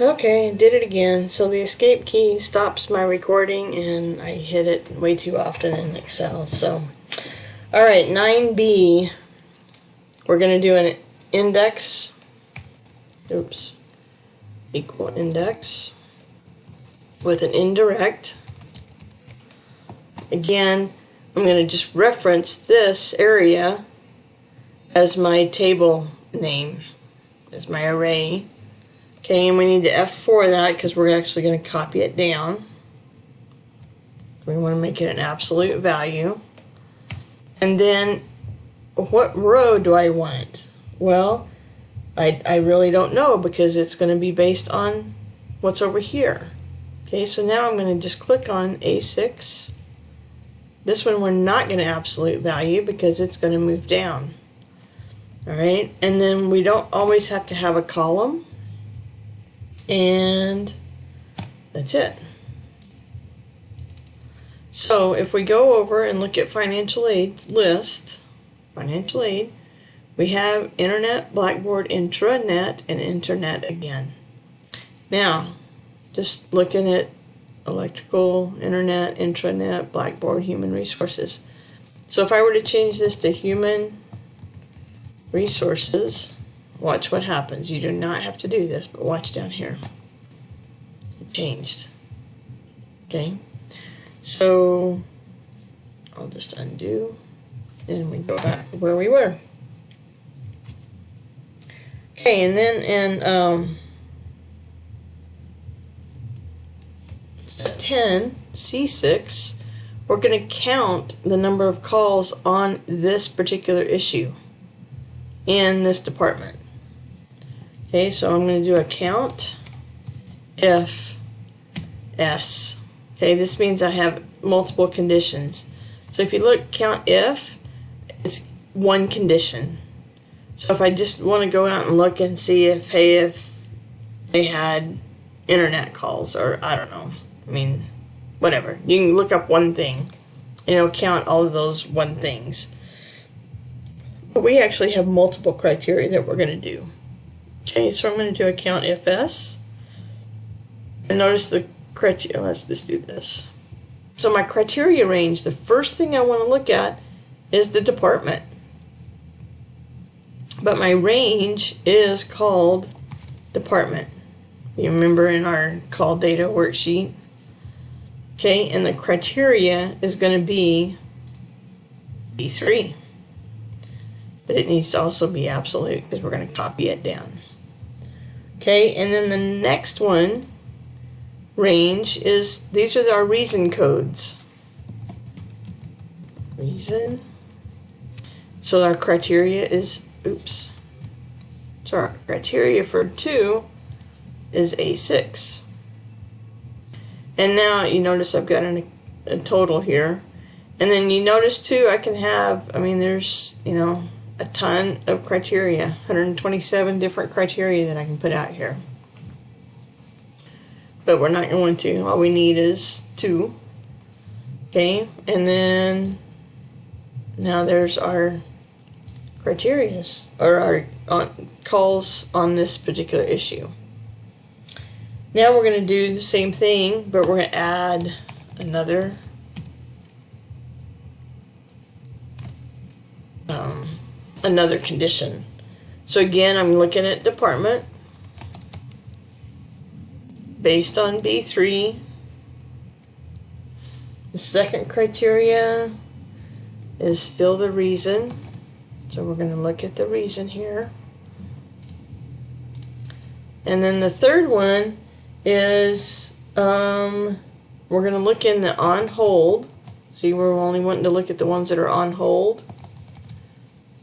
Okay, I did it again. So the escape key stops my recording and I hit it way too often in Excel. So, alright, 9B, we're going to do an index, equal index with an indirect. Again, I'm going to just reference this area as my table name, as my array. Okay, and we need to F4 that because we're actually going to copy it down. We want to make it an absolute value. And then, what row do I want? Well, I really don't know because it's going to be based on what's over here. Okay, so now I'm going to just click on A6. This one we're not going to absolute value because it's going to move down. Alright, and then we don't always have to have a column. And that's it. So if we go over and look at financial aid list, financial aid, we have Internet, Blackboard, Intranet, and Internet again. Now, just looking at electrical, Internet, Intranet, Blackboard, human resources. So if I were to change this to human resources, watch what happens. You do not have to do this, but watch down here. It changed. Okay. So I'll just undo and we go back where we were. Okay, and then in step 10, C6, we're going to count the number of calls on this particular issue in this department. Okay, so I'm going to do a count if S. Okay, this means I have multiple conditions. So if you look, count if, it's one condition. So if I just want to go out and look and see if, hey, if they had internet calls, or I don't know, I mean, whatever. You can look up one thing and it'll count all of those one things. But we actually have multiple criteria that we're going to do. Okay, so I'm going to do a count if S. And notice the criteria. Let's just do this. So my criteria range, the first thing I want to look at is the department. But my range is called department. You remember in our call data worksheet? Okay, and the criteria is going to be B3. But it needs to also be absolute because we're going to copy it down. Okay, and then the next one, range, is these are our reason codes. Reason. So our criteria is, so our criteria for 2 is A6. And now you notice I've got a total here. And then you notice too, I can have, I mean, there's, you know, a ton of criteria, 127 different criteria that I can put out here. But we're not going to. All we need is 2. Okay, and then now there's our criterias, or our calls on this particular issue. Now we're going to do the same thing, but we're going to add another condition. So again, I'm looking at department based on B3. The second criteria is still the reason. So we're going to look at the reason here. And then the third one is we're going to look in the on hold. See, we're only wanting to look at the ones that are on hold.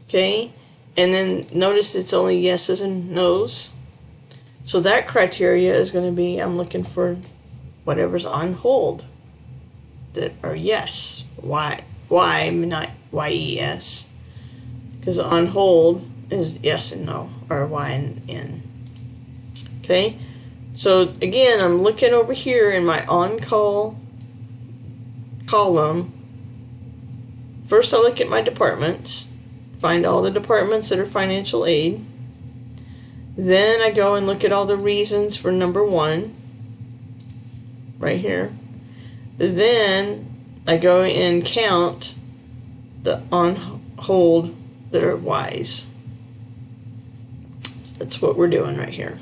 Okay, and then notice it's only yeses and nos. So that criteria is going to be, I'm looking for whatever's on hold that are yes. Why not YES? Because on hold is yes and no, or Y and N. Okay, so again, I'm looking over here in my on-call column. First I look at my departments, find all the departments that are financial aid. Then I go and look at all the reasons for number 1 right here. Then I go and count the on hold that are Ys. That's what we're doing right here.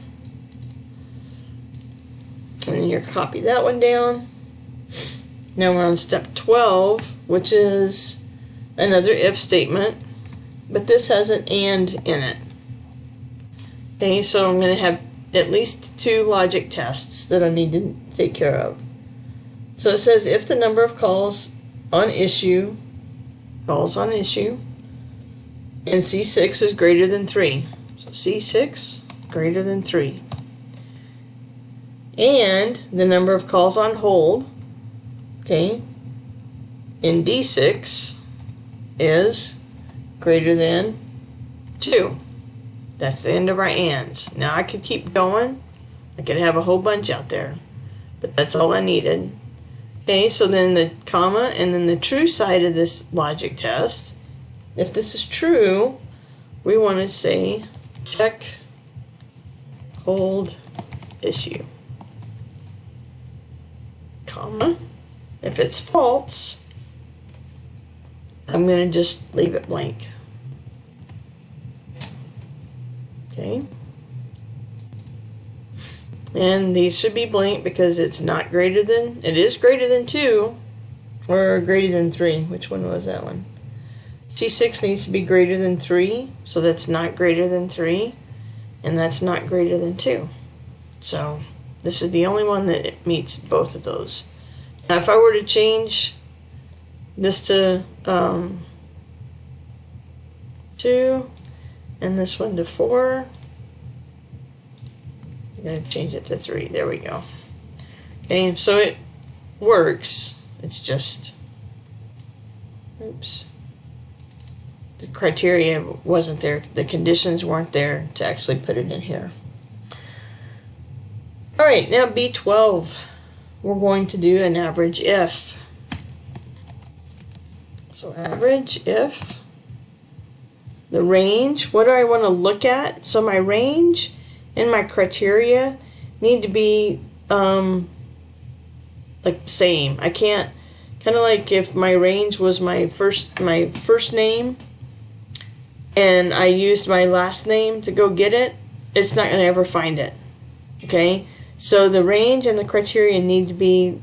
And then you copy that one down. Now we're on step 12, which is another if statement, but this has an and in it. Okay, so I'm going to have at least 2 logic tests that I need to take care of. So it says if the number of calls on issue and C6 is greater than 3. So C6 greater than 3. And the number of calls on hold, okay, in D6 is greater than 2. That's the end of our ands. Now I could keep going. I could have a whole bunch out there, but that's all I needed. Okay, so then the comma and then the true side of this logic test, if this is true, we want to say check hold issue, comma. If it's false, I'm going to just leave it blank. Okay. And these should be blank because it's not greater than, it is greater than 2 or greater than 3. Which one was that one? C6 needs to be greater than 3, so that's not greater than 3, and that's not greater than 2. So this is the only one that meets both of those. Now if I were to change this to 2 and this one to 4, I'm going to change it to 3. There we go. Okay, so it works. It's just, oops, the criteria wasn't there. The conditions weren't there to actually put it in here. All right, now B12. We're going to do an average if. So average if. The range, what do I want to look at? So my range and my criteria need to be like the same. I can't, kind of like if my range was my first name and I used my last name to go get it, it's not going to ever find it. Okay? So the range and the criteria need to be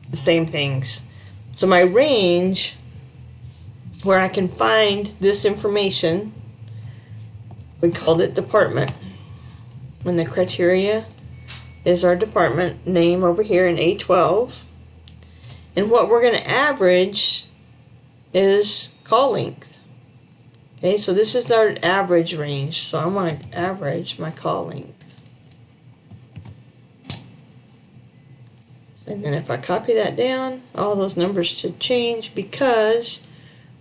the same things. So my range, where I can find this information, we called it department. And the criteria is our department name over here in A12. And what we're going to average is call length. Okay, so this is our average range. So I want to average my call length. And then if I copy that down, all those numbers should change because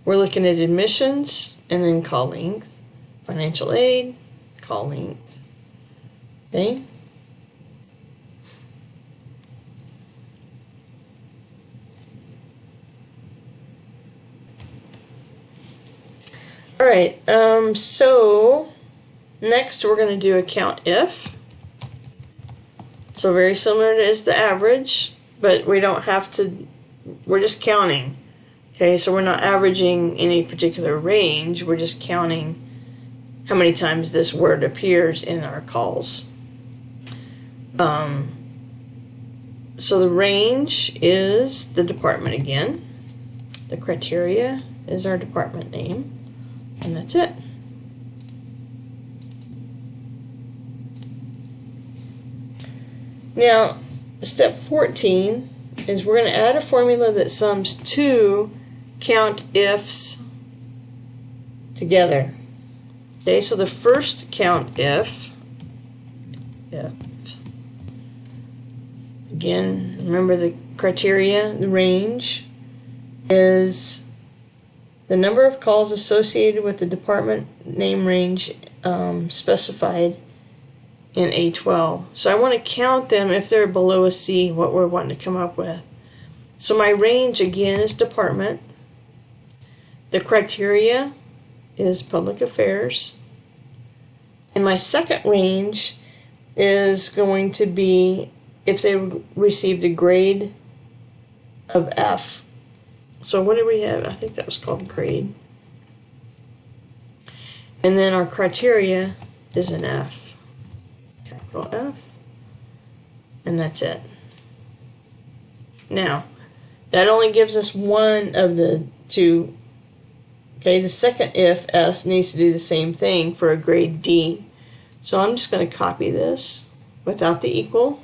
we're looking at admissions and then call length, financial aid, call length. Okay. All right. So next we're going to do a count if. So very similar to the average, but we don't have to. We're just counting. Okay, so we're not averaging any particular range. We're just counting how many times this word appears in our calls. So the range is the department again. The criteria is our department name. And that's it. Now, step 14 is we're going to add a formula that sums 2 count ifs together. Okay, so the first count if, again, remember the criteria, the range is the number of calls associated with the department name range specified in A12. So I want to count them if they're below a C, what we're wanting to come up with. So my range again is department. The criteria is public affairs. And my second range is going to be if they received a grade of F. So what do we have? I think that was called grade. And then our criteria is an F. Capital F. And that's it. Now, that only gives us one of the two. Okay, the second if S needs to do the same thing for a grade D. So I'm just going to copy this without the equal.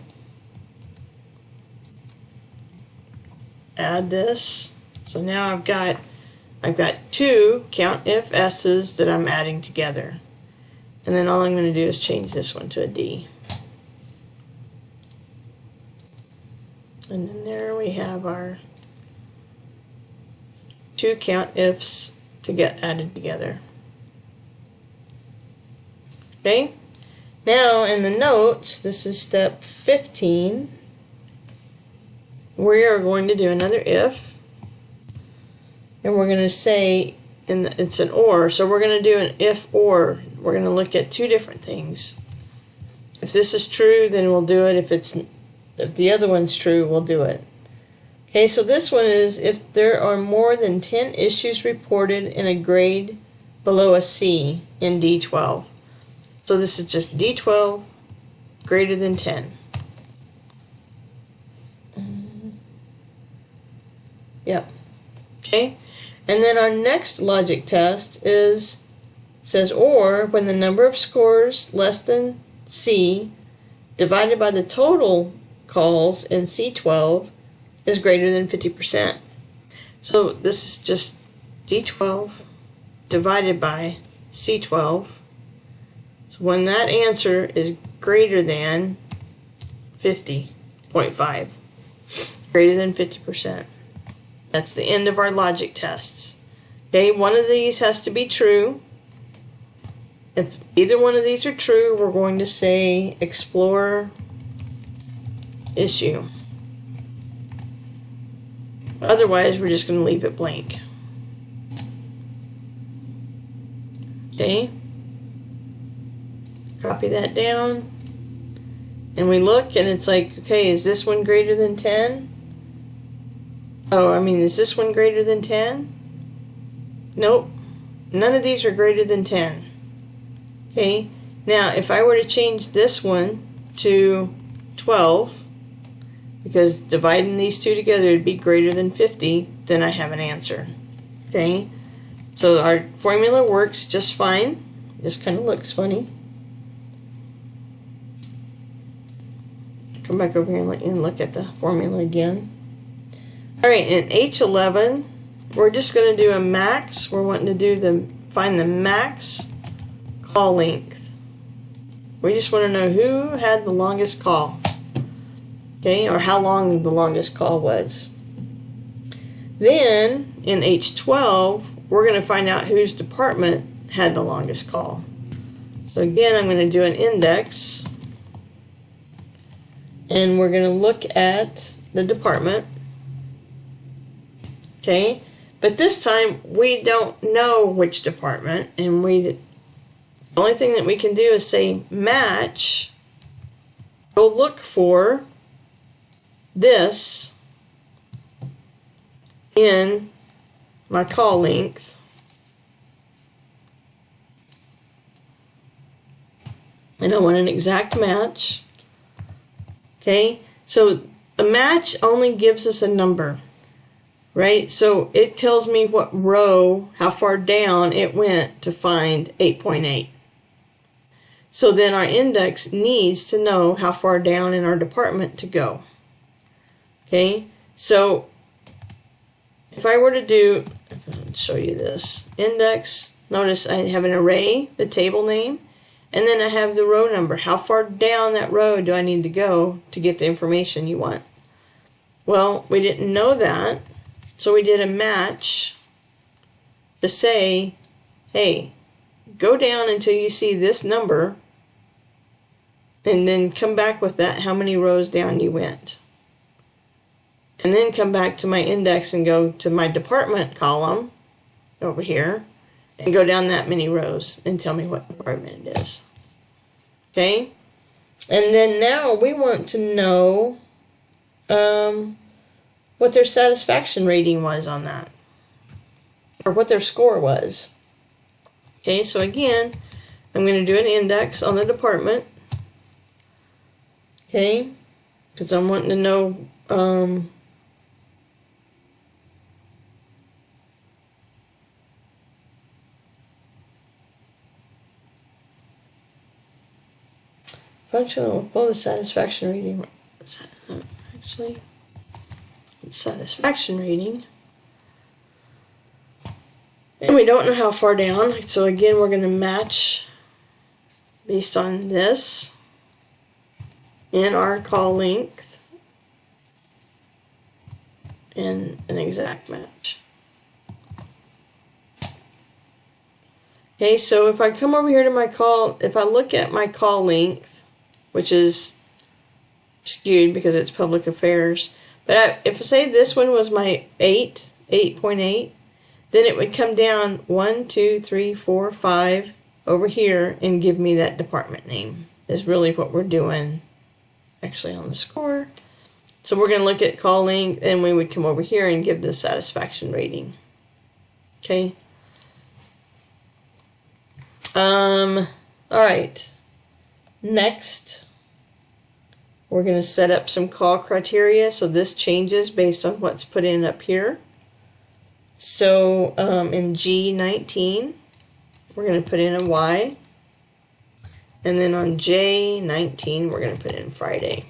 Add this. So now I've got two count if S's that I'm adding together. And then all I'm going to do is change this one to a D. And then there we have our two count ifs to get added together. Okay, now in the notes, this is step 15. We are going to do another if, and we're going to say, and it's an or, so we're going to do an if or. We're going to look at two different things. If this is true, then we'll do it. If the other one's true, we'll do it. Okay, so this one is if there are more than 10 issues reported in a grade below a C in D12. So this is just D12 greater than 10. Yep. Okay, and then our next logic test says or when the number of scores less than C divided by the total calls in C12 is greater than 50%. So this is just D12 divided by C12. So when that answer is greater than 50.5, greater than 50%. That's the end of our logic tests. Okay, one of these has to be true. If either one of these are true, we're going to say explore issue. Otherwise, we're just going to leave it blank. Okay. Copy that down. And we look and it's like, okay, is this one greater than 10? Oh, I mean, is this one greater than 10? Nope. None of these are greater than 10. Okay. Now, if I were to change this one to 12, because dividing these two together would be greater than 50, then I have an answer. Okay, so our formula works just fine. Just kind of looks funny. Come back over here and look at the formula again. Alright, in H11, we're just going to do a max. We're wanting to find the max call length. We just want to know who had the longest call. Okay, or how long the longest call was. Then, in H12, we're going to find out whose department had the longest call. So again, I'm going to do an index. And we're going to look at the department. Okay, but this time, we don't know which department. And the only thing that we can do is say match. Go look for this in my call length. And I want an exact match. Okay, so a match only gives us a number, right? So it tells me what row, how far down it went to find 8.8. So then our index needs to know how far down in our department to go. Okay, so if I were to do, I'll show you this, index, notice I have an array, the table name, and then I have the row number. How far down that row do I need to go to get the information you want? Well, we didn't know that, so we did a match to say, hey, go down until you see this number, and then come back with that, how many rows down you went. And then come back to my index and go to my department column over here and go down that many rows and tell me what department it is. Okay? And then now we want to know what their satisfaction rating was on that, or what their score was. Okay, so again, I'm going to do an index on the department. Okay, because I'm wanting to know functional, well, the satisfaction rating, actually, satisfaction rating. And we don't know how far down, so again, we're going to match based on this in our call length and an exact match. Okay, so if I come over here to my call, if I look at my call length, which is skewed because it's public affairs, but if I say this one was my 8.8, then it would come down 1, 2, 3, 4, 5 over here and give me that department name, is really what we're doing actually on the score. So we're going to look at call length, and we would come over here and give the satisfaction rating. Okay. All right. Next, we're going to set up some call criteria. So this changes based on what's put in up here. So in G19, we're going to put in a Y. And then on J19, we're going to put in Friday.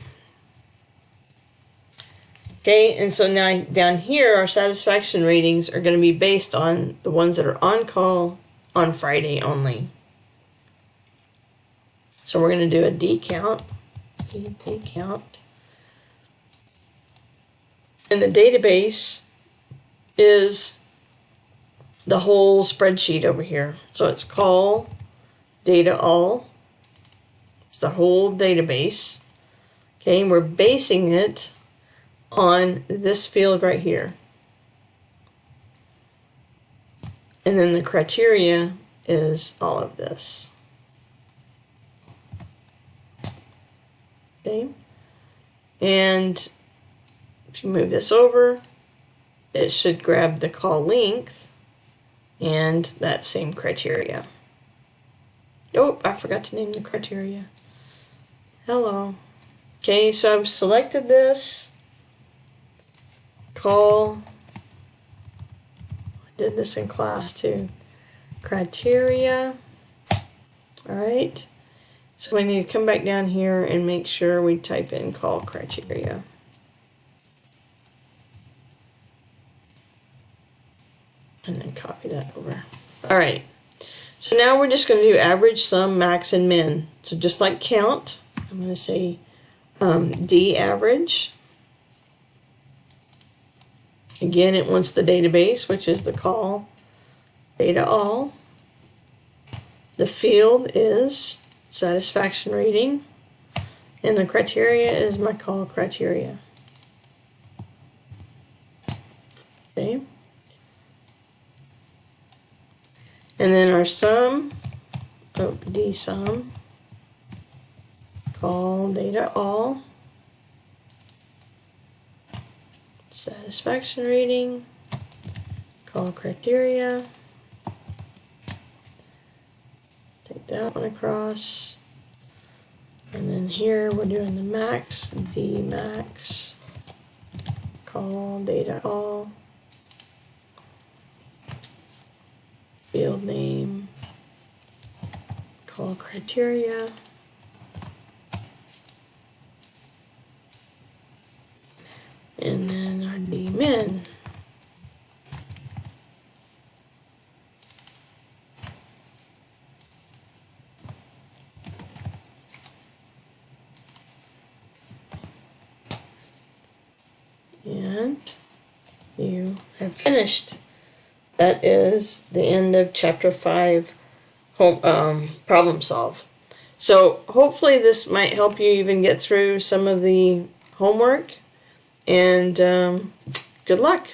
Okay, and so now down here, our satisfaction ratings are going to be based on the ones that are on call on Friday only. So we're going to do a D count. D count. And the database is the whole spreadsheet over here. So it's call data all. It's the whole database. Okay, and we're basing it on this field right here. And then the criteria is all of this. Okay, and if you move this over, it should grab the call length and that same criteria. Oh, I forgot to name the criteria. Hello. Okay, so I've selected this call. I did this in class too. Criteria. All right. So we need to come back down here and make sure we type in call criteria. And then copy that over. All right. So now we're just going to do average, sum, max, and min. So just like count, I'm going to say D average. Again, it wants the database, which is the call data all. The field is satisfaction rating, and the criteria is my call criteria. Okay. And then our sum, D sum, call data all, satisfaction rating, call criteria, take that one across, and then here we're doing the max, D max, call data all, field name, call criteria, and then our D min. And you have finished. That is the end of chapter 5, problem solve. So hopefully this might help you even get through some of the homework, and good luck.